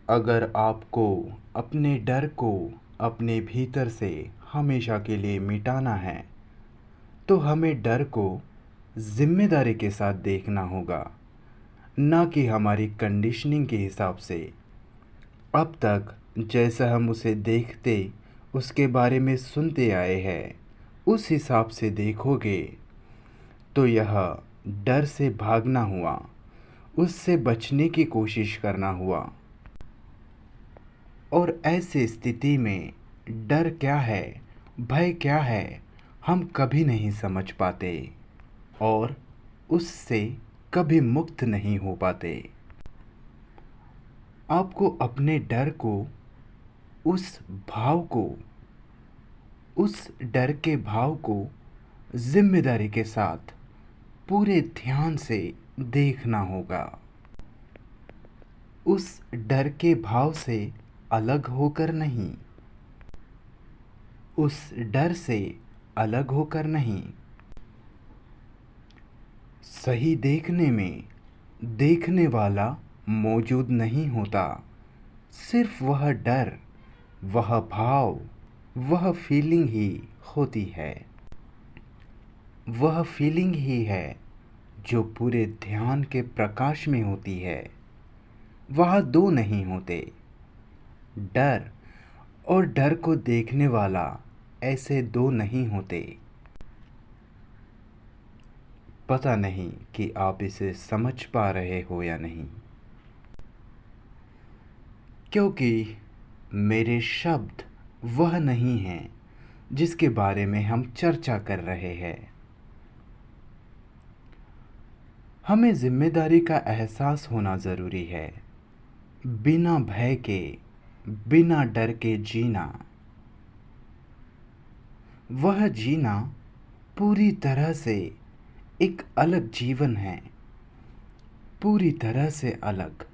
अगर आपको अपने डर को अपने भीतर से हमेशा के लिए मिटाना है तो हमें डर को जिम्मेदारी के साथ देखना होगा, ना कि हमारी कंडीशनिंग के हिसाब से। अब तक जैसा हम उसे देखते, उसके बारे में सुनते आए हैं, उस हिसाब से देखोगे तो यह डर से भागना हुआ, उससे बचने की कोशिश करना हुआ। और ऐसी स्थिति में डर क्या है, भय क्या है, हम कभी नहीं समझ पाते और उससे कभी मुक्त नहीं हो पाते। आपको अपने डर को, उस भाव को, उस डर के भाव को जिम्मेदारी के साथ पूरे ध्यान से देखना होगा। उस डर के भाव से अलग होकर नहीं, उस डर से अलग होकर नहीं। सही देखने में देखने वाला मौजूद नहीं होता, सिर्फ वह डर, वह भाव, वह फीलिंग ही होती है। वह फीलिंग ही है जो पूरे ध्यान के प्रकाश में होती है। वह दो नहीं होते, डर और डर को देखने वाला ऐसे दो नहीं होते। पता नहीं कि आप इसे समझ पा रहे हो या नहीं, क्योंकि मेरे शब्द वह नहीं हैं जिसके बारे में हम चर्चा कर रहे हैं। हमें जिम्मेदारी का एहसास होना ज़रूरी है। बिना भय के, बिना डर के जीना, वह जीना पूरी तरह से एक अलग जीवन है, पूरी तरह से अलग।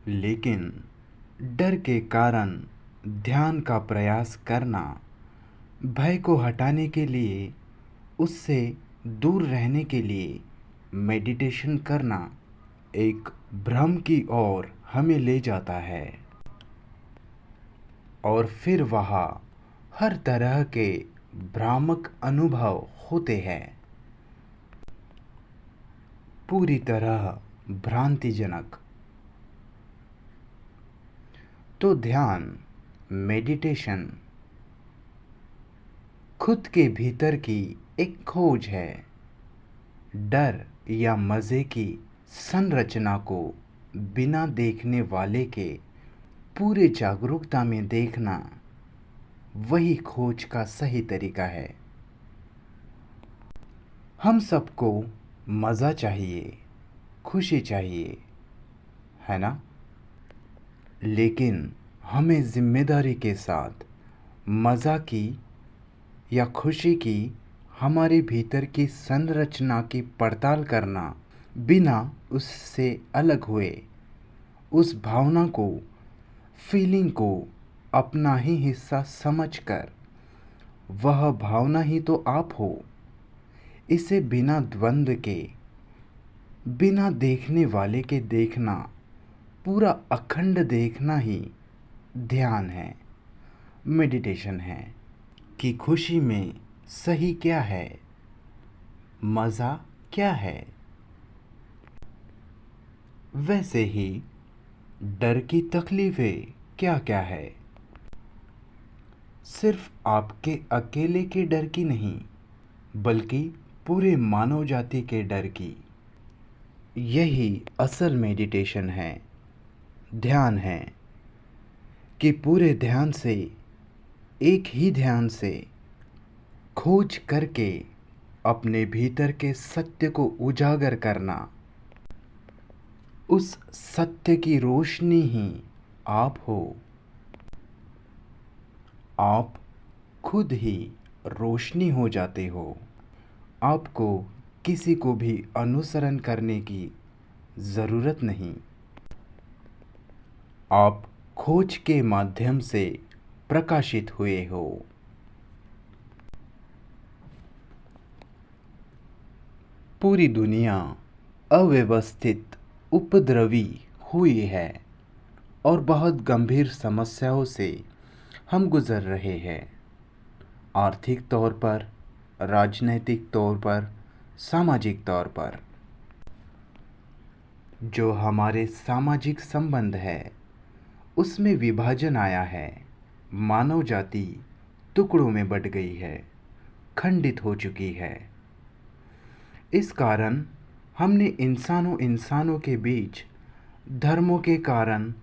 लेकिन डर के कारण ध्यान का प्रयास करना, भय को हटाने के लिए, उससे दूर रहने के लिए मेडिटेशन करना एक भ्रम की ओर हमें ले जाता है। और फिर वहाँ हर तरह के भ्रामक अनुभव होते हैं, पूरी तरह भ्रांतिजनक। तो ध्यान, मेडिटेशन खुद के भीतर की एक खोज है। डर या मज़े की संरचना को बिना देखने वाले के पूरे जागरूकता में देखना, वही खोज का सही तरीका है। हम सबको मज़ा चाहिए, खुशी चाहिए, है ना? लेकिन हमें जिम्मेदारी के साथ मज़ा की या खुशी की हमारे भीतर की संरचना की पड़ताल करना, बिना उससे अलग हुए, उस भावना को, फीलिंग को अपना ही हिस्सा समझकर, वह भावना ही तो आप हो, इसे बिना द्वंद्व के, बिना देखने वाले के देखना, पूरा अखंड देखना ही ध्यान है, मेडिटेशन है। कि खुशी में सही क्या है, मज़ा क्या है। वैसे ही डर की तकलीफ़ें क्या क्या है। सिर्फ आपके अकेले के डर की नहीं, बल्कि पूरे मानव जाति के डर की। यही असल मेडिटेशन है, ध्यान है। कि पूरे ध्यान से, एक ही ध्यान से खोज करके अपने भीतर के सत्य को उजागर करना। उस सत्य की रोशनी ही आप हो। आप खुद ही रोशनी हो जाते हो। आपको किसी को भी अनुसरण करने की ज़रूरत नहीं। आप खोज के माध्यम से प्रकाशित हुए हो। पूरी दुनिया अव्यवस्थित, उपद्रवी हुई है, और बहुत गंभीर समस्याओं से हम गुज़र रहे हैं। आर्थिक तौर पर, राजनैतिक तौर पर, सामाजिक तौर पर। जो हमारे सामाजिक संबंध है उसमें विभाजन आया है। मानव जाति टुकड़ों में बँट गई है, खंडित हो चुकी है। इस कारण हमने इंसानों के बीच धर्मों के कारण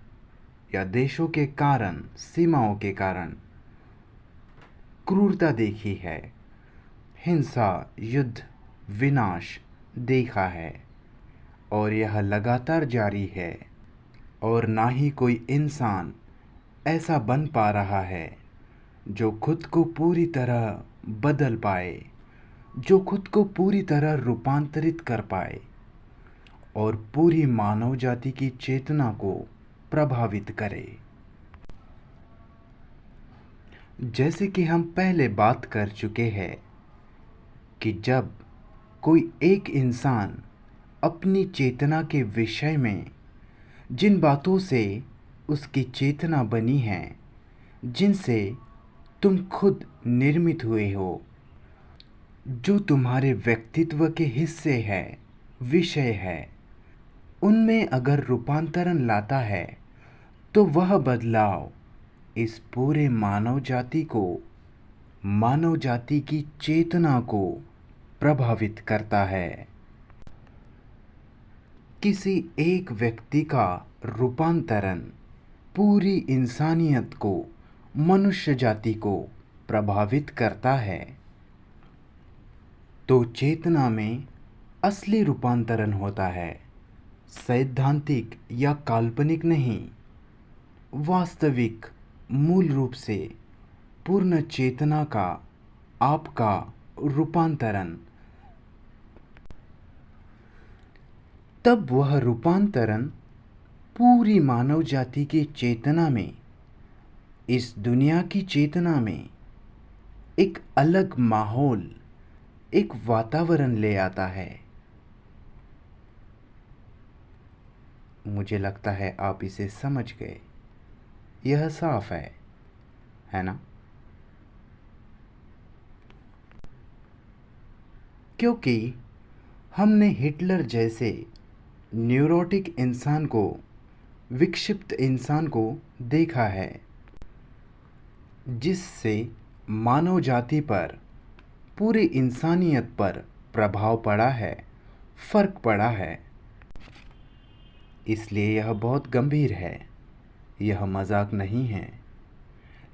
या देशों के कारण, सीमाओं के कारण क्रूरता देखी है, हिंसा, युद्ध, विनाश देखा है और यह लगातार जारी है। और ना ही कोई इंसान ऐसा बन पा रहा है जो खुद को पूरी तरह बदल पाए, जो खुद को पूरी तरह रूपांतरित कर पाए और पूरी मानव जाति की चेतना को प्रभावित करे। जैसे कि हम पहले बात कर चुके हैं कि जब कोई एक इंसान अपनी चेतना के विषय में जिन बातों से उसकी चेतना बनी है, जिनसे तुम खुद निर्मित हुए हो, जो तुम्हारे व्यक्तित्व के हिस्से है, विषय है, उनमें अगर रूपांतरण लाता है तो वह बदलाव इस पूरे मानव जाति की चेतना को प्रभावित करता है। किसी एक व्यक्ति का रूपांतरण पूरी इंसानियत को, मनुष्य जाति को प्रभावित करता है। तो चेतना में असली रूपांतरण होता है, सैद्धांतिक या काल्पनिक नहीं, वास्तविक, मूल रूप से पूर्ण चेतना का आपका रूपांतरण। तब वह रूपांतरण पूरी मानव जाति की चेतना में, इस दुनिया की चेतना में एक अलग माहौल, एक वातावरण ले आता है। मुझे लगता है आप इसे समझ गए। यह साफ है ना? क्योंकि हमने हिटलर जैसे न्यूरोटिक इंसान को, विक्षिप्त इंसान को देखा है, जिससे मानव जाति पर, पूरी इंसानियत पर प्रभाव पड़ा है, फर्क पड़ा है। इसलिए यह बहुत गंभीर है। यह मजाक नहीं है,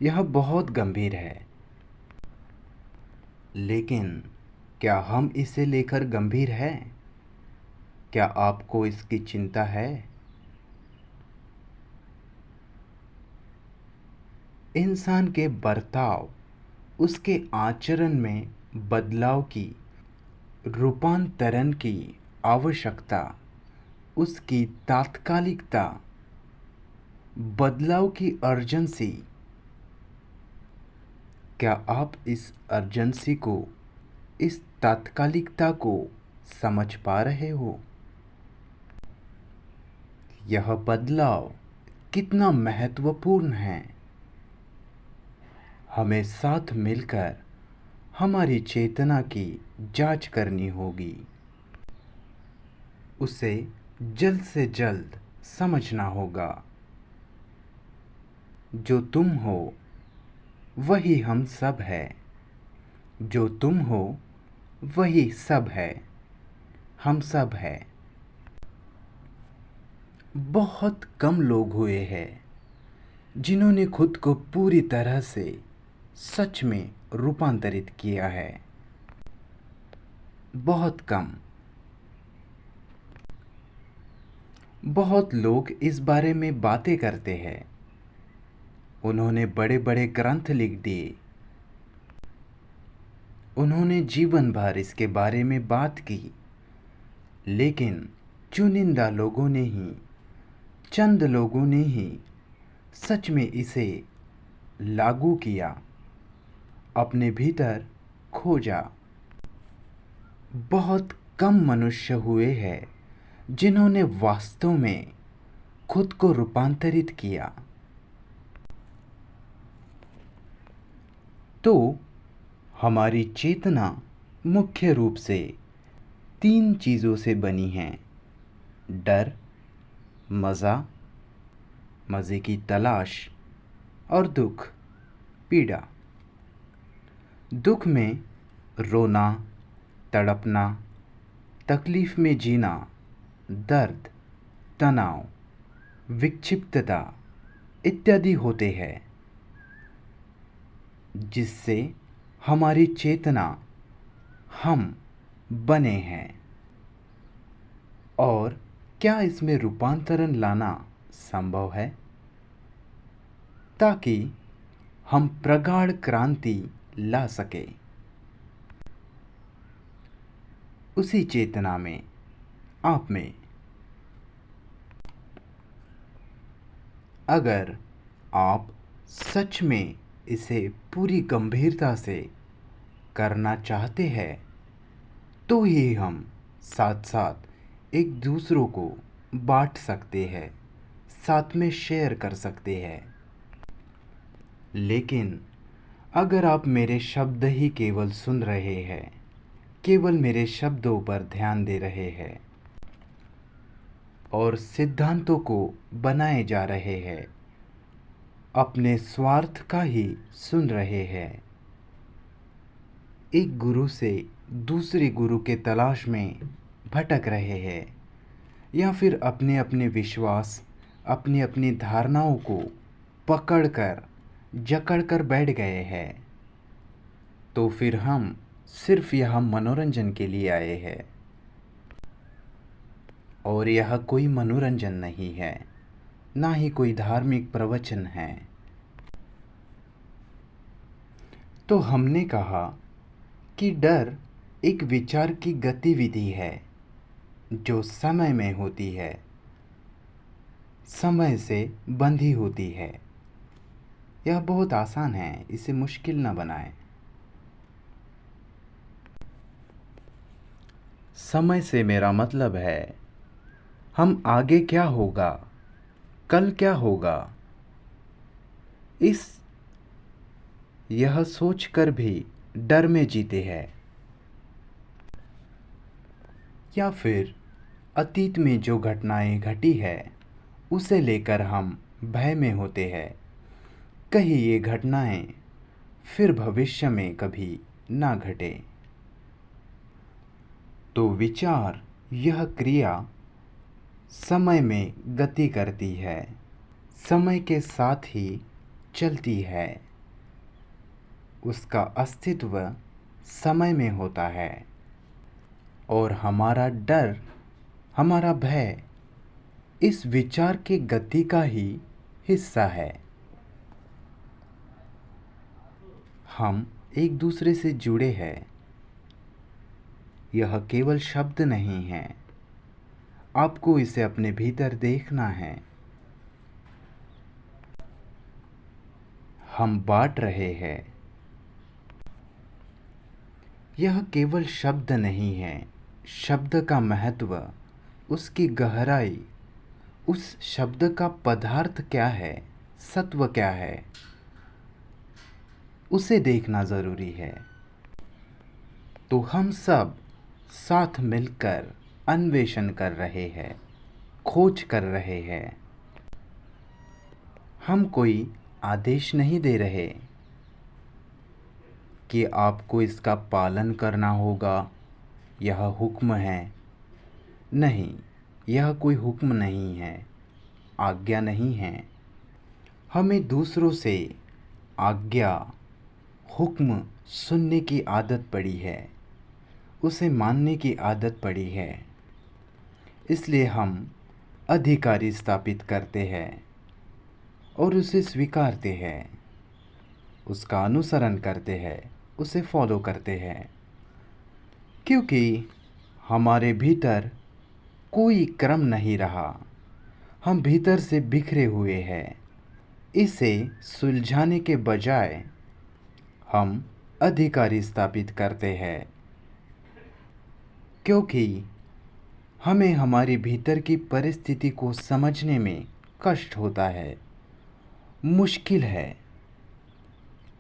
यह बहुत गंभीर है। लेकिन क्या हम इसे लेकर गंभीर हैं? क्या आपको इसकी चिंता है? इंसान के बर्ताव, उसके आचरण में बदलाव की, रूपांतरण की आवश्यकता, उसकी तात्कालिकता, बदलाव की अर्जेंसी, क्या आप इस अर्जेंसी को, इस तात्कालिकता को समझ पा रहे हो? यह बदलाव कितना महत्वपूर्ण है। हमें साथ मिलकर हमारी चेतना की जांच करनी होगी, उसे जल्द से जल्द समझना होगा। जो तुम हो वही हम सब है, जो तुम हो वही सब है, हम सब है। बहुत कम लोग हुए हैं जिन्होंने खुद को पूरी तरह से सच में रूपांतरित किया है। बहुत कम। बहुत लोग इस बारे में बातें करते हैं, उन्होंने बड़े बड़े ग्रंथ लिख दिए, उन्होंने जीवन भर इसके बारे में बात की, लेकिन चुनिंदा लोगों ने ही, चंद लोगों ने ही सच में इसे लागू किया, अपने भीतर खोजा। बहुत कम मनुष्य हुए हैं जिन्होंने वास्तव में खुद को रूपांतरित किया। तो हमारी चेतना मुख्य रूप से 3 चीज़ों से बनी है: डर, मज़ा, मज़े की तलाश, और दुख, पीड़ा। दुख में रोना, तड़पना, तकलीफ में जीना, दर्द, तनाव, विक्षिप्तता इत्यादि होते हैं, जिससे हमारी चेतना हम बने हैं। और क्या इसमें रूपांतरण लाना संभव है, ताकि हम प्रगाढ़ क्रांति ला सके? उसी चेतना में, आप में, अगर आप सच में इसे पूरी गंभीरता से करना चाहते हैं, तो ही हम साथ साथ एक दूसरों को बांट सकते हैं, साथ में शेयर कर सकते हैं। लेकिन अगर आप मेरे शब्द ही केवल सुन रहे हैं, केवल मेरे शब्दों पर ध्यान दे रहे हैं और सिद्धांतों को बनाए जा रहे हैं, अपने स्वार्थ का ही सुन रहे हैं, एक गुरु से दूसरे गुरु के तलाश में भटक रहे हैं, या फिर अपने अपने विश्वास, अपनी अपनी धारणाओं को पकड़कर जकड़कर बैठ गए हैं, तो फिर हम सिर्फ यह मनोरंजन के लिए आए हैं। और यह कोई मनोरंजन नहीं है, ना ही कोई धार्मिक प्रवचन है। तो हमने कहा कि डर एक विचार की गतिविधि है जो समय में होती है, समय से बंधी होती है। यह बहुत आसान है, इसे मुश्किल न बनाएं। समय से मेरा मतलब है हम आगे क्या होगा, कल क्या होगा, यह सोचकर भी डर में जीते हैं, या फिर अतीत में जो घटनाएं घटी है उसे लेकर हम भय में होते हैं, कहीं ये घटनाएं फिर भविष्य में कभी ना घटे। तो विचार, यह क्रिया समय में गति करती है, समय के साथ ही चलती है, उसका अस्तित्व समय में होता है। और हमारा डर, हमारा भय इस विचार के गति का ही हिस्सा है। हम एक दूसरे से जुड़े हैं, यह केवल शब्द नहीं है, आपको इसे अपने भीतर देखना है। हम बांट रहे हैं, यह केवल शब्द नहीं है, शब्द का महत्व, उसकी गहराई, उस शब्द का पदार्थ क्या है, सत्व क्या है, उसे देखना ज़रूरी है। तो हम सब साथ मिलकर अन्वेषण कर रहे हैं, खोज कर रहे हैं। हम कोई आदेश नहीं दे रहे कि आपको इसका पालन करना होगा, यह हुक्म है। नहीं, यह कोई हुक्म नहीं है, आज्ञा नहीं है। हमें दूसरों से आज्ञा, हुक्म सुनने की आदत पड़ी है, उसे मानने की आदत पड़ी है। इसलिए हम अधिकारी स्थापित करते हैं और उसे स्वीकारते हैं, उसका अनुसरण करते हैं, उसे फॉलो करते हैं, क्योंकि हमारे भीतर कोई क्रम नहीं रहा, हम भीतर से बिखरे हुए हैं। इसे सुलझाने के बजाय हम अधिकारी स्थापित करते हैं, क्योंकि हमें हमारी भीतर की परिस्थिति को समझने में कष्ट होता है, मुश्किल है,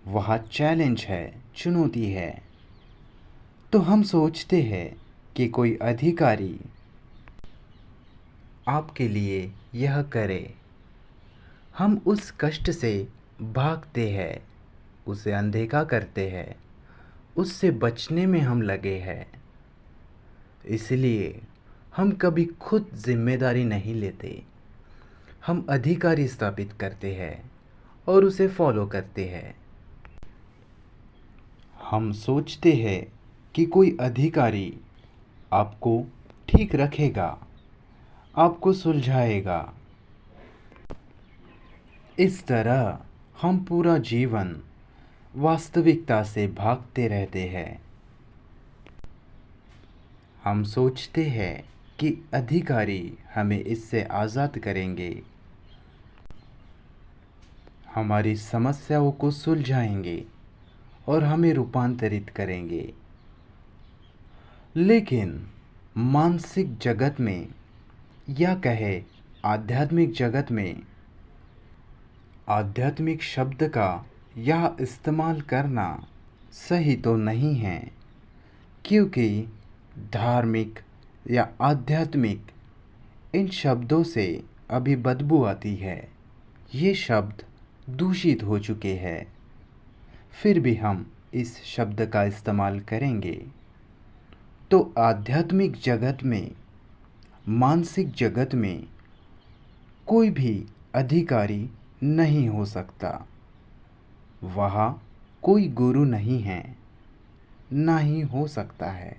वहाँ चैलेंज है, चुनौती है, तो हम सोचते हैं कि कोई अधिकारी आपके लिए यह करे। हम उस कष्ट से भागते हैं, उसे अनदेखा करते हैं, उससे बचने में हम लगे हैं। इसलिए हम कभी खुद जिम्मेदारी नहीं लेते। हम अधिकारी स्थापित करते हैं और उसे फॉलो करते हैं। हम सोचते हैं कि कोई अधिकारी आपको ठीक रखेगा, आपको सुलझाएगा। इस तरह हम पूरा जीवन वास्तविकता से भागते रहते हैं। हम सोचते हैं कि अधिकारी हमें इससे आज़ाद करेंगे, हमारी समस्याओं को सुलझाएंगे और हमें रूपांतरित करेंगे। लेकिन मानसिक जगत में या कहे आध्यात्मिक जगत में आध्यात्मिक शब्द का यह इस्तेमाल करना सही तो नहीं है, क्योंकि धार्मिक या आध्यात्मिक इन शब्दों से अभी बदबू आती है। ये शब्द दूषित हो चुके हैं, फिर भी हम इस शब्द का इस्तेमाल करेंगे। तो आध्यात्मिक जगत में, मानसिक जगत में कोई भी अधिकारी नहीं हो सकता। वहाँ कोई गुरु नहीं है, ना ही हो सकता है।